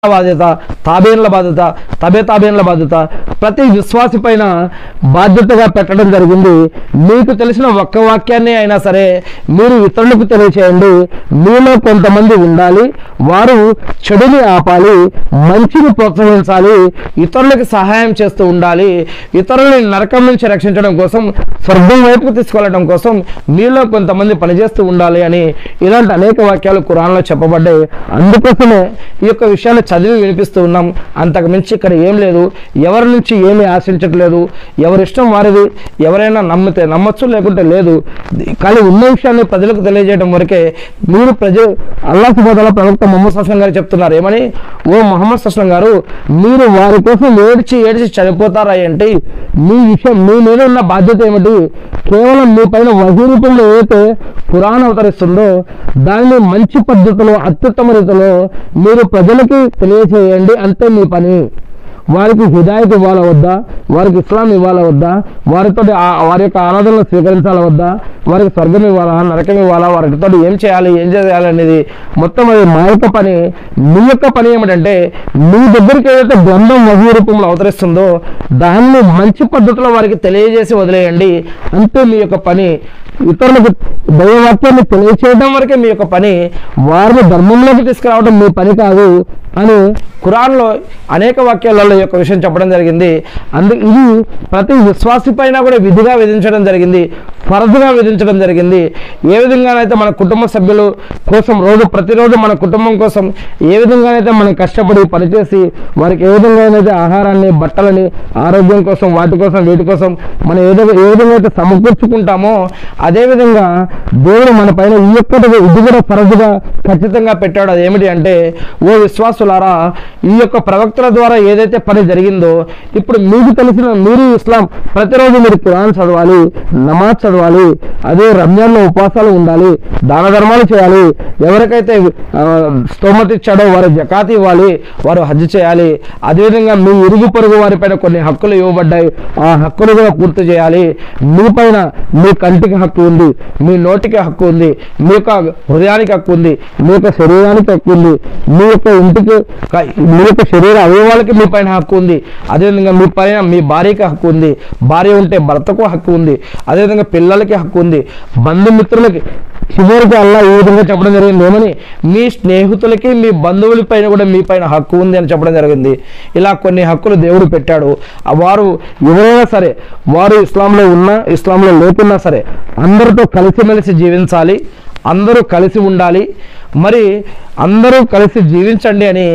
బాధ్యత, తాబేన్ల బాధ్యత, తాబేన్ల బాధ్యత ప్రతి విశ్వాసి పైన బాధ్యతగా పెట్టడం జరిగింది. మీకు తెలిసిన ఒక్క వాక్యాన్ని అయినా సరే మీరు ఇతరులకు తెలియచేయండి. మీలో కొంతమంది ఉండాలి, వారు చెడుని ఆపాలి, మంచిని ప్రోత్సహించాలి, ఇతరులకు సహాయం చేస్తూ ఉండాలి, ఇతరులని నరకం నుంచి రక్షించడం కోసం, స్వర్గం వైపుకు తీసుకెళ్లడం కోసం మీలో కొంతమంది పనిచేస్తూ ఉండాలి అని ఇలాంటి అనేక వాక్యాలు ఖురాన్లో చెప్పబడ్డాయి. అందుకోసమే ఈ యొక్క విషయాన్ని చదివి వినిపిస్తూ ఉన్నాం. అంతకు మించి ఇక్కడ ఏం లేదు, ఎవరి నుంచి ఏమీ ఆశించట్లేదు, ఎవరిష్టం వారిది. ఎవరైనా నమ్మితే నమ్మచ్చు, లేకుంటే లేదు. కానీ ఉన్న విషయాన్ని ప్రజలకు తెలియజేయడం వరకే. మీరు అల్లాహ్ సుబ్హానహు ప్రవక్త ముహమ్మద్ సల్లం గారు చెప్తున్నారు ఏమని, ఓ ముహమ్మద్ సల్లం గారు, మీరు వారి కోసం ఏడ్చి చనిపోతారా ఏంటి? మీ విషయం, మీ మీద ఉన్న బాధ్యత ఏమిటి? కేవలం మీ పైన వహీ రూపంలో ఏదైతే ఖురాన్ అవతరిస్తుందో దాన్ని మంచి పద్ధతిలో, అత్యుత్తమ రీతిలో మీరు ప్రజలకి తెలియచేయండి. అంతే మీ పని. వారికి హిదాయత్ ఇవ్వాలా వద్దా, వారికి ఇస్లాం ఇవ్వాలా వద్దా, వారితో వారి యొక్క ఆరాధనలు స్వీకరించాలా వద్దా, వారికి స్వర్గం ఇవ్వాలా, నరకం ఇవ్వాలా, వారితో ఏం చేయాలి అనేది మొత్తం అది మా యొక్క పని. మీ యొక్క పని ఏమిటంటే మీ దగ్గరికి ఏదైతే గ్రంథం వహీ రూపంలో అవతరిస్తుందో దాన్ని మంచి పద్ధతిలో వారికి తెలియజేసి వదిలేయండి. అంతే మీ యొక్క పని. ఇతరులకు దైవవాక్యాన్ని తెలియచేయడం వరకే మీ యొక్క పని. వారిని ధర్మంలోకి తీసుకురావడం మీ పని కాదు అని ఖురాన్లో అనేక వాక్యాలలో ఈ యొక్క విషయం చెప్పడం జరిగింది. ఇది ప్రతి విశ్వాసి పైన కూడా విధిగా విధించడం జరిగింది, ఫరజుగా విధించడం జరిగింది. ఏ విధంగానైతే మన కుటుంబ సభ్యుల కోసం ప్రతిరోజు మన కుటుంబం కోసం ఏ విధంగానైతే మనం కష్టపడి పనిచేసి వారికి ఏ విధంగానైతే ఆహారాన్ని, బట్టలని, ఆరోగ్యం కోసం, వాటి కోసం, వీటి కోసం మనం ఏ విధంగా అయితే సమకూర్చుకుంటామో అదేవిధంగా దేవుడు మన పైన ఇది కూడా ఫరజుగా ఖచ్చితంగా పెట్టాడు. అది ఏమిటి అంటే, ఓ విశ్వాసులారా, ఈ యొక్క ప్రవక్తల ద్వారా ఏదైతే పని జరిగిందో ఇప్పుడు మీకు తెలిసిన మీరు ఇస్లాం ప్రతిరోజు మీరు ఖురాన్ చదవాలి, నమాజ్ చదవాలి, అదే రంజాన్లో ఉపవాసాలు ఉండాలి, దాన ధర్మాలు చేయాలి, ఎవరికైతే స్తోమత ఇచ్చాడో వారు జకాత్ ఇవ్వాలి, వారు హజ్ చేయాలి. అదేవిధంగా మీ ఇరుగు పొరుగు వారిపైన కొన్ని హక్కులు ఇవ్వబడ్డాయి, ఆ హక్కులు కూడా పూర్తి చేయాలి. మీ పైన మీ కంటికి హక్కు ఉంది, మీ నోటికి హక్కు ఉంది, మీ యొక్క హృదయానికి హక్కు ఉంది, మీ యొక్క శరీరానికి హక్కు ఉంది, మీ యొక్క ఇంటికి, మీ యొక్క శరీర అవయవాలకి మీ పైన హక్కు ఉంది. అదేవిధంగా మీ పైన మీ భార్యకి హక్కు ఉంది, భార్య ఉంటే భర్తకు హక్కు ఉంది, అదేవిధంగా పిల్లలకి హక్కు ఉంది, బంధుమిత్రులకి. చివరికి అల్లా ఈ విధంగా చెప్పడం జరిగింది ఏమని, మీ స్నేహితులకి, మీ బంధువుల పైన కూడా మీ పైన హక్కు ఉంది అని చెప్పడం జరిగింది. ఇలా కొన్ని హక్కులు దేవుడు పెట్టాడు. వారు ఎవరైనా సరే, వారు ఇస్లాంలో ఉన్నా ఇస్లాంలో లేకున్నా సరే అందరితో కలిసిమెలిసి జీవించాలి, అందరూ కలిసి ఉండాలి. మరి అందరూ కలిసి జీవించండి అని